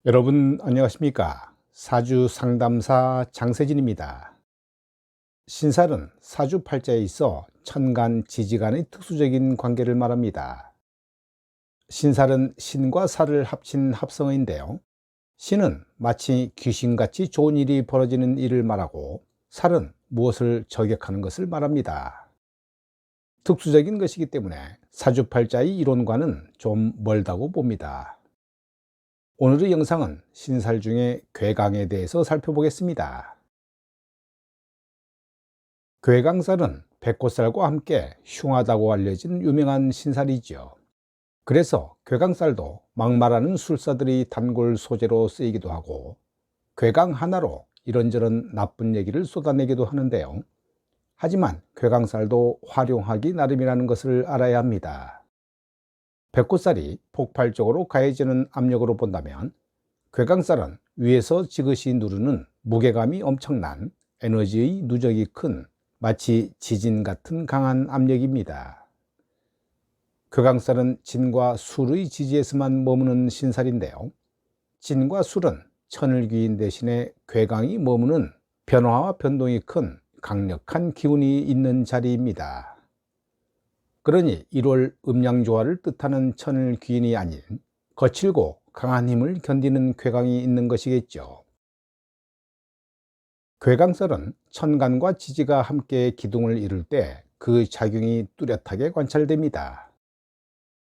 여러분 안녕하십니까? 사주 상담사 장세진입니다. 신살은 사주팔자에 있어 천간, 지지 간의 특수적인 관계를 말합니다. 신살은 신과 살을 합친 합성어인데요. 신은 마치 귀신같이 좋은 일이 벌어지는 일을 말하고, 살은 무엇을 저격하는 것을 말합니다. 특수적인 것이기 때문에 사주팔자의 이론과는 좀 멀다고 봅니다. 오늘의 영상은 신살 중에 괴강에 대해서 살펴보겠습니다. 괴강살은 백호살과 함께 흉하다고 알려진 유명한 신살이죠. 그래서 괴강살도 막말하는 술사들이 단골 소재로 쓰이기도 하고, 괴강 하나로 이런저런 나쁜 얘기를 쏟아내기도 하는데요. 하지만 괴강살도 활용하기 나름이라는 것을 알아야 합니다. 백호살이 폭발적으로 가해지는 압력으로 본다면, 괴강살은 위에서 지그시 누르는 무게감이 엄청난 에너지의 누적이 큰 마치 지진 같은 강한 압력입니다. 괴강살은 진과 술의 지지에서만 머무는 신살인데요. 진과 술은 천을귀인 대신에 괴강이 머무는 변화와 변동이 큰 강력한 기운이 있는 자리입니다. 그러니 1월 음양조화를 뜻하는 천을귀인이 아닌 거칠고 강한 힘을 견디는 괴강이 있는 것이겠죠. 괴강살은 천간과 지지가 함께 기둥을 이룰 때 그 작용이 뚜렷하게 관찰됩니다.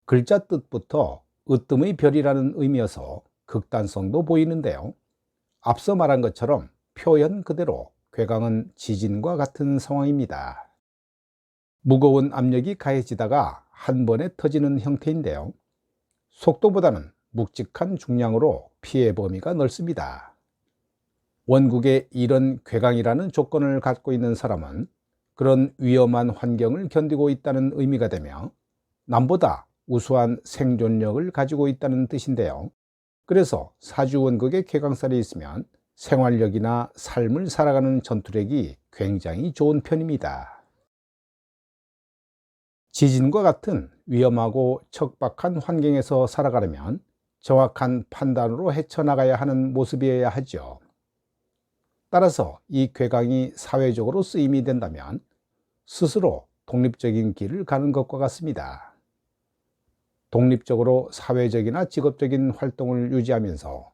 글자 뜻부터 으뜸의 별이라는 의미여서 극단성도 보이는데요. 앞서 말한 것처럼 표현 그대로 괴강은 지진과 같은 상황입니다. 무거운 압력이 가해지다가 한 번에 터지는 형태인데요. 속도보다는 묵직한 중량으로 피해 범위가 넓습니다. 원국에 이런 괴강이라는 조건을 갖고 있는 사람은 그런 위험한 환경을 견디고 있다는 의미가 되며, 남보다 우수한 생존력을 가지고 있다는 뜻인데요. 그래서 사주 원국에 괴강살이 있으면 생활력이나 삶을 살아가는 전투력이 굉장히 좋은 편입니다. 지진과 같은 위험하고 척박한 환경에서 살아가려면 정확한 판단으로 헤쳐나가야 하는 모습이어야 하죠. 따라서 이 괴강이 사회적으로 쓰임이 된다면 스스로 독립적인 길을 가는 것과 같습니다. 독립적으로 사회적이나 직업적인 활동을 유지하면서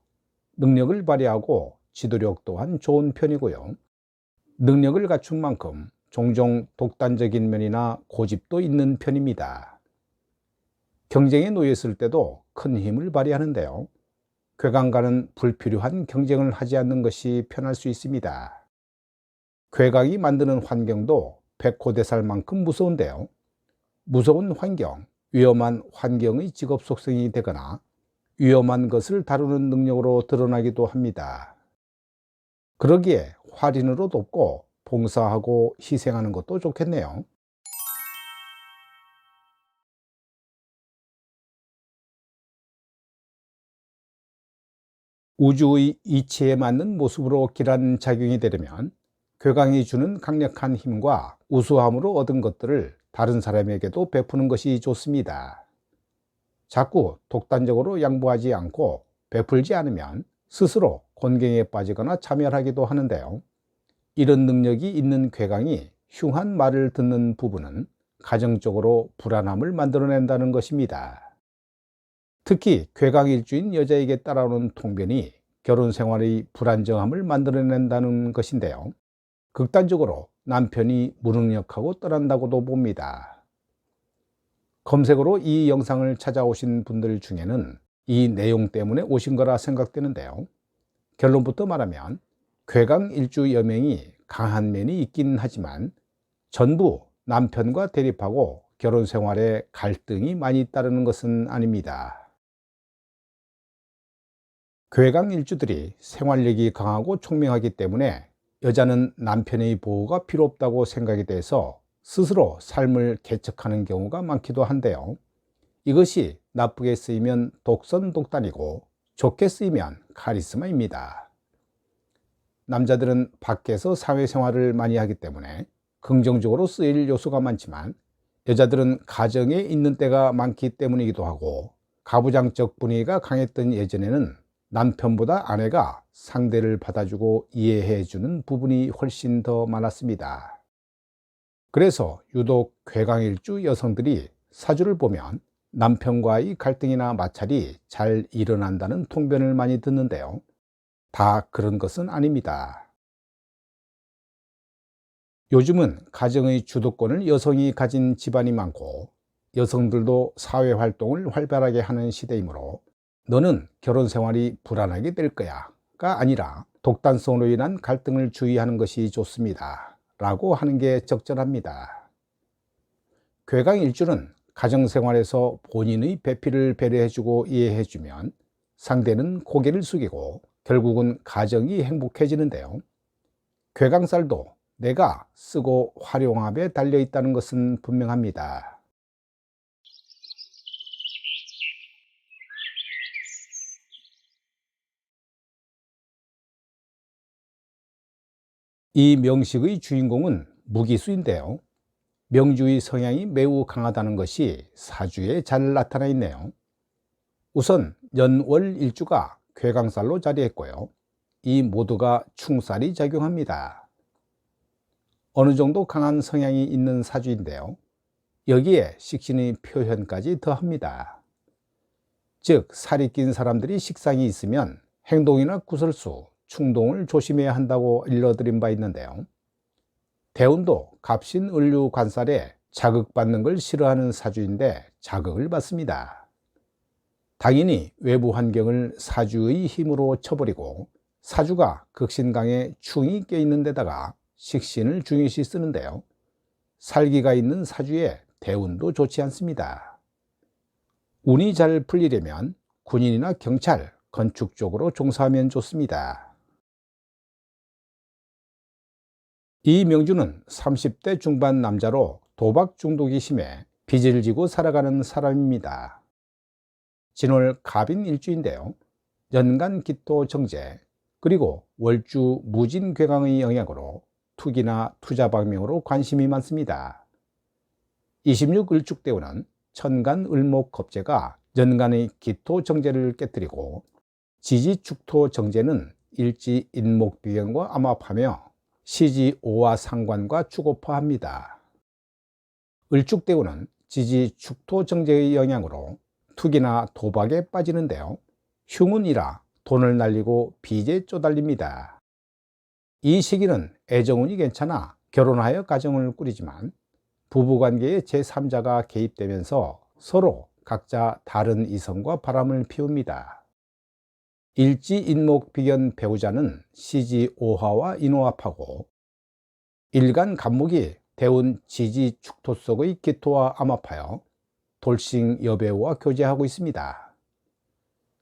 능력을 발휘하고 지도력 또한 좋은 편이고요. 능력을 갖춘 만큼 종종 독단적인 면이나 고집도 있는 편입니다. 경쟁에 놓였을 때도 큰 힘을 발휘하는데요. 괴강과는 불필요한 경쟁을 하지 않는 것이 편할 수 있습니다. 괴강이 만드는 환경도 백호대살만큼 무서운데요. 무서운 환경, 위험한 환경의 직업 속성이 되거나 위험한 것을 다루는 능력으로 드러나기도 합니다. 그러기에 활인으로 돕고 봉사하고 희생하는 것도 좋겠네요. 우주의 이치에 맞는 모습으로 길한 작용이 되려면 괴강이 주는 강력한 힘과 우수함으로 얻은 것들을 다른 사람에게도 베푸는 것이 좋습니다. 자꾸 독단적으로 양보하지 않고 베풀지 않으면 스스로 곤경에 빠지거나 자멸하기도 하는데요. 이런 능력이 있는 괴강이 흉한 말을 듣는 부부는 가정적으로 불안함을 만들어낸다는 것입니다. 특히 괴강일주인 여자에게 따라오는 통변이 결혼 생활의 불안정함을 만들어낸다는 것인데요. 극단적으로 남편이 무능력하고 떠난다고도 봅니다. 검색으로 이 영상을 찾아오신 분들 중에는 이 내용 때문에 오신 거라 생각되는데요. 결론부터 말하면 괴강일주 여명이 강한 면이 있긴 하지만 전부 남편과 대립하고 결혼 생활에 갈등이 많이 따르는 것은 아닙니다. 괴강 일주들이 생활력이 강하고 총명하기 때문에 여자는 남편의 보호가 필요 없다고 생각이 돼서 스스로 삶을 개척하는 경우가 많기도 한데요. 이것이 나쁘게 쓰이면 독선독단이고 좋게 쓰이면 카리스마입니다. 남자들은 밖에서 사회생활을 많이 하기 때문에 긍정적으로 쓰일 요소가 많지만, 여자들은 가정에 있는 때가 많기 때문이기도 하고, 가부장적 분위기가 강했던 예전에는 남편보다 아내가 상대를 받아주고 이해해주는 부분이 훨씬 더 많았습니다. 그래서 유독 괴강일주 여성들이 사주를 보면 남편과의 갈등이나 마찰이 잘 일어난다는 통변을 많이 듣는데요. 다 그런 것은 아닙니다. 요즘은 가정의 주도권을 여성이 가진 집안이 많고 여성들도 사회활동을 활발하게 하는 시대이므로 너는 결혼 생활이 불안하게 될 거야가 아니라 독단성으로 인한 갈등을 주의하는 것이 좋습니다 라고 하는 게 적절합니다. 괴강일주는 가정생활에서 본인의 배필을 배려해주고 이해해주면 상대는 고개를 숙이고 결국은 가정이 행복해지는데요. 괴강살도 내가 쓰고 활용함에 달려있다는 것은 분명합니다. 이 명식의 주인공은 무기수인데요. 명주의 성향이 매우 강하다는 것이 사주에 잘 나타나 있네요. 우선 연월일주가 괴강살로 자리했고요. 이 모두가 충살이 작용합니다. 어느 정도 강한 성향이 있는 사주인데요. 여기에 식신의 표현까지 더합니다. 즉 살이 낀 사람들이 식상이 있으면 행동이나 구설수, 충동을 조심해야 한다고 일러드린 바 있는데요. 대운도 갑신을류 관살에 자극받는 걸 싫어하는 사주인데 자극을 받습니다. 당연히 외부 환경을 사주의 힘으로 쳐버리고 사주가 극신강에 충이 껴있는 데다가 식신을 중요시 쓰는데요. 살기가 있는 사주에 대운도 좋지 않습니다. 운이 잘 풀리려면 군인이나 경찰, 건축 쪽으로 종사하면 좋습니다. 이 명주는 30대 중반 남자로 도박 중독이 심해 빚을 지고 살아가는 사람입니다. 진월 갑인 일주인데요. 연간 기토 정제 그리고 월주 무진 괴강의 영향으로 투기나 투자 방명으로 관심이 많습니다. 26을축대운은 천간 을목 겁재가 연간의 기토 정제를 깨뜨리고 지지축토 정제는 일지 인목 비견과 암합하며 시지오화 상관과 추고파합니다. 을축대운은 지지축토 정제의 영향으로 투기나 도박에 빠지는데요. 흉운이라 돈을 날리고 빚에 쪼달립니다. 이 시기는 애정운이 괜찮아 결혼하여 가정을 꾸리지만 부부관계에 제3자가 개입되면서 서로 각자 다른 이성과 바람을 피웁니다. 일지인목비견 배우자는 시지오화와 인호합하고 일간 간목이 대운 지지축토 속의 기토와 암합하여 돌싱 여배우와 교제하고 있습니다.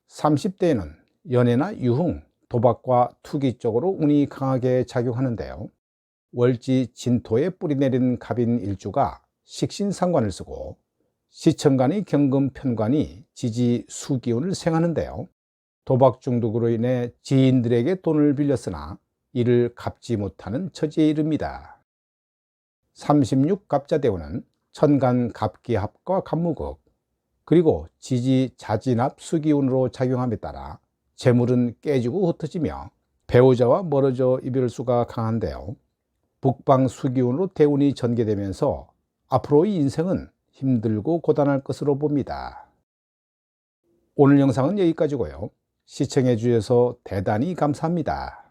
30대에는 연애나 유흥, 도박과 투기 쪽으로 운이 강하게 작용하는데요. 월지 진토에 뿌리내린 갑인 일주가 식신상관을 쓰고 시천간의 경금 편관이 지지 수기운을 생하는데요. 도박 중독으로 인해 지인들에게 돈을 빌렸으나 이를 갚지 못하는 처지에 이릅니다. 36갑자대운은 천간 갑기합과 갑무극 그리고 지지 자진합 수기운으로 작용함에 따라 재물은 깨지고 흩어지며 배우자와 멀어져 이별수가 강한데요. 북방 수기운으로 대운이 전개되면서 앞으로의 인생은 힘들고 고단할 것으로 봅니다. 오늘 영상은 여기까지고요. 시청해 주셔서 대단히 감사합니다.